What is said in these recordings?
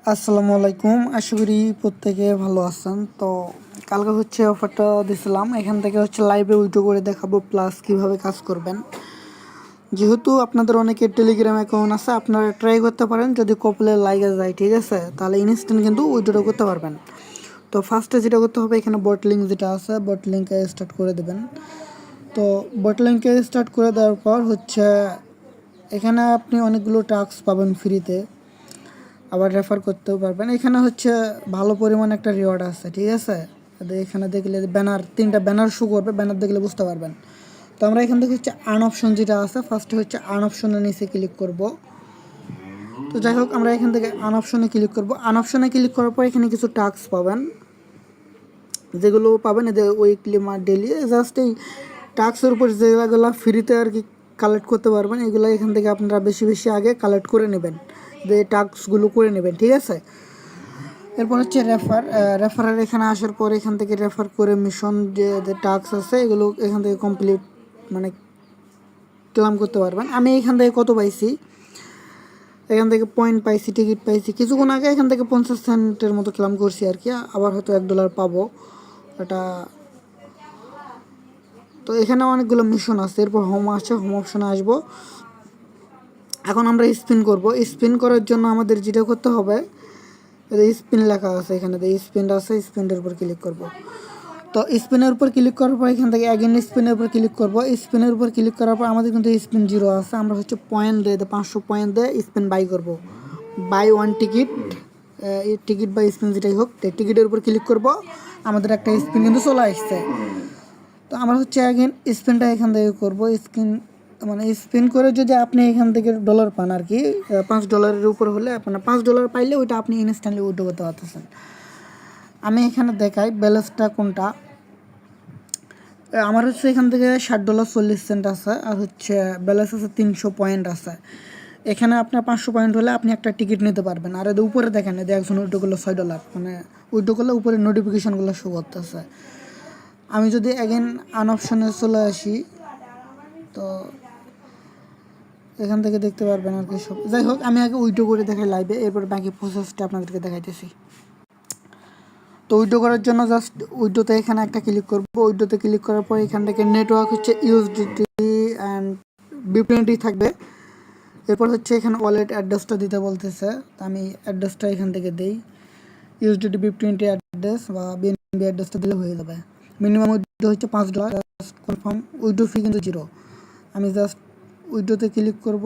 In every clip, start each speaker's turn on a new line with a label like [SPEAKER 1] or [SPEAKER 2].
[SPEAKER 1] আসসালামু আলাইকুম, আশা করি প্রত্যেকে ভালো আছেন। তো কালকে অফারটা দিছিলাম, এখান থেকে লাইভে উইথড্র করে দেখাবো, প্লাস কিভাবে কাজ করবেন। যেহেতু আপনাদের অনেকের টেলিগ্রাম অ্যাকাউন্ট আছে, আপনারা ট্রাই করতে পারেন, যদি কপলে লাইগে যায় ঠিক আছে, তাহলে ইনস্ট্যান্ট কিন্তু উইথড্র করতে পারবেন। তো ফার্স্টে যেটা করতে হবে, এখানে বট লিঙ্ক যেটা আছে, বট লিঙ্কে স্টার্ট করে দেবেন। তো বট লিঙ্কে স্টার্ট করে দেওয়ার পর এখানে আপনি অনেকগুলো টাস্ক পাবেন ফ্রিতে, আবার রেফার করতেও পারবেন। এখানে ভালো পরিমাণ একটা রিওয়ার্ড আছে, ঠিক আছে। এখানে দেখলে তিনটা ব্যানার শো করবে, ব্যানার দেখলে বুঝতে পারবেন। তো আমরা এখান থেকে আর্ন অপশন যেটা আছে, ফার্স্টে আর্ন অপশনের নিচে ক্লিক করব। তো যাই হোক, আমরা এখান থেকে আর্ন অপশনে ক্লিক করব। আর্ন অপশনে ক্লিক করার পর এখানে কিছু টাস্ক পাবেন, যেগুলো পাবেন এদের উইকলি ডেলি। জাস্ট এই টাস্কের উপর যেগুলো ফ্রিতে আর কি কালেক্ট করতে পারবেন, এগুলো এখান থেকে আপনারা বেশি বেশি আগে কালেক্ট করে নেবেন, যে টাস্কগুলো করে নেবেন, ঠিক আছে। এরপর রেফারের এখানে আসার পর এখান থেকে রেফার করে মিশন যে টাস্ক আছে, এগুলো এখান থেকে কমপ্লিট মানে ক্লেম করতে পারবেন। আমি এখান থেকে কত পাইছি, এখান থেকে পয়েন্ট পাইছি, টিকিট পাইছি। কিছুক্ষণ আগে এখান থেকে 50 সেন্টের মতো ক্লেম করছি আর কি, আবার হয়তো $1 পাবো এটা। তো এখানে অনেকগুলো মিশন আছে। এরপর হোম আছে, হোম অপশনে আসবো। এখন আমরা স্পিন করব। স্পিন করার জন্য আমাদের যেটা করতে হবে, স্পিন লেখা আছে এখানে, স্পিন আছে, স্পিনের উপর ক্লিক করব। তো স্পিনের উপর ক্লিক করার পর এখান থেকে অ্যাগেন স্পিনের উপর ক্লিক করব। স্পিনের উপর ক্লিক করার পর আমাদের কিন্তু স্পিন 0 আছে, আমরা পয়েন্ট দিয়ে 500 পয়েন্ট দিয়ে স্পিন বাই করব। Buy one ticket, ticket by spin যেটাই হোক, টিকিটের উপর ক্লিক করব। আমাদের একটা স্পিন কিন্তু চলে আসছে। তো আমরা অ্যাগেন স্পিনটা এখান থেকে করব। স্পিন করে যদি আপনি এখান থেকে ডলার পান আর কি, $5 উপর হলে, আপনার $5 পাইলে ওইটা আপনি ইনস্ট্যান্টলি উইথড্র করতে পারতেছেন। আমি এখানে দেখাই ব্যালেন্সটা কোনটা। আমার এখান থেকে $60.40 আছে, আর ব্যালেন্স আছে 300 পয়েন্ট আছে। এখানে আপনার 500 পয়েন্ট হলে আপনি একটা টিকিট নিতে পারবেন। আর এদের উপরে দেখেন, এদের একজন উইথড্র করলো $6, মানে উইথড্র করলে উপরে নোটিফিকেশানগুলো শো করতেছে। আমি যদি অ্যাগেন আন অপশনে চলে আসি, তো এখান থেকে দেখতে পারবেন আর কি সব। যাই হোক, আমি আগে উইথড্র করে দেখাই লাইভে, এরপর বাকি প্রসেসটা আপনাদেরকে দেখাইতেছি। তো উইথড্র করার জন্য জাস্ট উইথড্রোতে এখানে একটা ক্লিক করব। উইথড্রোতে ক্লিক করার পর এখান থেকে নেটওয়ার্ক ইউএসডিটি অ্যান্ড বিপিএনটি থাকবে। এরপর এখানে ওয়ালেট অ্যাড্রেসটা দিতে বলতেছে, তো আমি অ্যাড্রেসটা এখান থেকে দিই। ইউএসডিটি বিপিএনটি অ্যাড্রেস বা বিএনবি অ্যাড্রেসটা দিলে হয়ে যাবে। Minimum withdraw $5, confirm. উইথড্রো ফি কিন্তু 0। আমি জাস্ট উইথড্রোতে ক্লিক করব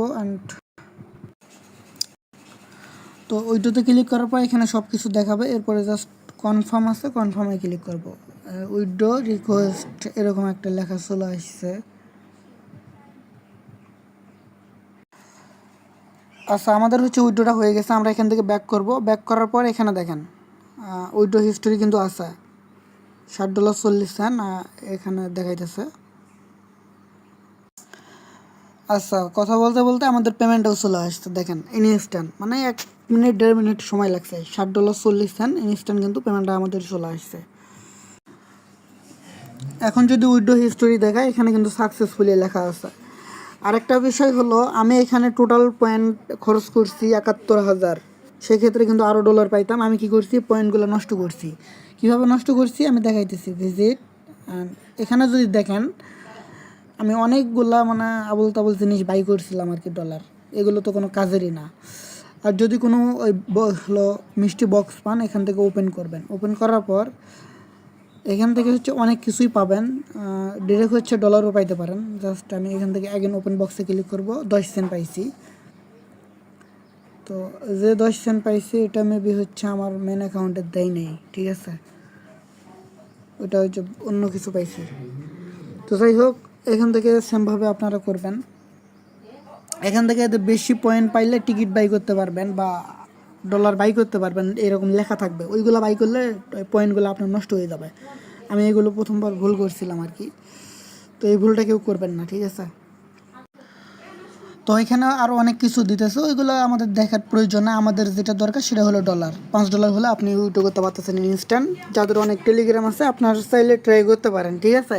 [SPEAKER 1] তো উইথড্রোতে ক্লিক করার পর এখানে সব কিছু দেখাবে। এরপরে জাস্ট কনফার্ম আছে, কনফার্মে ক্লিক করব। উইথড্রো রিকোয়েস্ট এরকম একটা লেখা চলে আসছে। আচ্ছা, আমাদের উইথড্রোটা হয়ে গেছে। আমরা এখান থেকে ব্যাক করব। ব্যাক করার পর এখানে দেখেন উইথড্রো হিস্টোরি কিন্তু আছে, $60.40 এখানে দেখাইতেছে। আচ্ছা, কথা বলতে বলতে আমাদের পেমেন্টটাও চলে আসছে, দেখেন ইনস্ট্যান্ট, মানে 1 মিনিট 1.5 মিনিট সময় লাগছে। $60.40 ইনস্ট্যান্ট কিন্তু পেমেন্টটা আমাদের চলে আসছে। এখন যদি উইথড্রো হিস্টোরি দেখায়, এখানে কিন্তু সাকসেসফুলি লেখা আছে। আরেকটা বিষয় হলো, আমি এখানে টোটাল পয়েন্ট খরচ করছি 71,000। সেক্ষেত্রে কিন্তু আরও ডলার পাইতাম। আমি কি করছি, পয়েন্টগুলো নষ্ট করছি। কীভাবে নষ্ট করছি আমি দেখাইতেছি। ভিজিট, এখানে যদি দেখেন, আমি অনেকগুলা আবল তাবল জিনিস বাই করছিলাম আর কি, ডলার। এগুলো তো কোনো কাজেরই না। আর যদি কোনো ওই মিষ্টি বক্স পান, এখান থেকে ওপেন করবেন। ওপেন করার পর এখান থেকে অনেক কিছুই পাবেন, ডিরেক্ট ডলারও পাইতে পারেন। জাস্ট আমি এখান থেকে অ্যাগেন ওপেন বক্সে ক্লিক করব। 10 সেন্ট পাইছি। তো যে 10 সেন্ট পাইছি, এটা মেবি আমার মেন অ্যাকাউন্টে দেয় নেই, ঠিক আছে। ওটা অন্য কিছু পাইছি। তো যাই হোক, এখান থেকে সেমভাবে আপনারা করবেন। এখান থেকে বেশি পয়েন্ট পাইলে টিকিট বাই করতে পারবেন বা ডলার বাই করতে পারবেন, এরকম লেখা থাকবে। ওইগুলো বাই করলে পয়েন্টগুলো আপনার নষ্ট হয়ে যাবে। আমি এগুলো প্রথমবার ভুল করছিলাম আর কি, তো এই ভুলটা কেউ করবেন না, ঠিক আছে। তো এখানে আরও অনেক কিছু দিতেছে, ওইগুলো আমাদের দেখার প্রয়োজন না। আমাদের যেটা দরকার সেটা হলো $5 হলে আপনি উইথড্র করতে পারতেছেন ইনস্ট্যান্ট। যাদের অনেক টেলিগ্রাম আছে, আপনার চাইলে ট্রাই করতে পারেন, ঠিক আছে।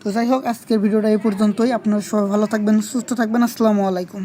[SPEAKER 1] তো যাই হোক, আজকের ভিডিওটা এই পর্যন্তই। আপনারা সবাই ভালো থাকবেন, সুস্থ থাকবেন। আসসালামু আলাইকুম।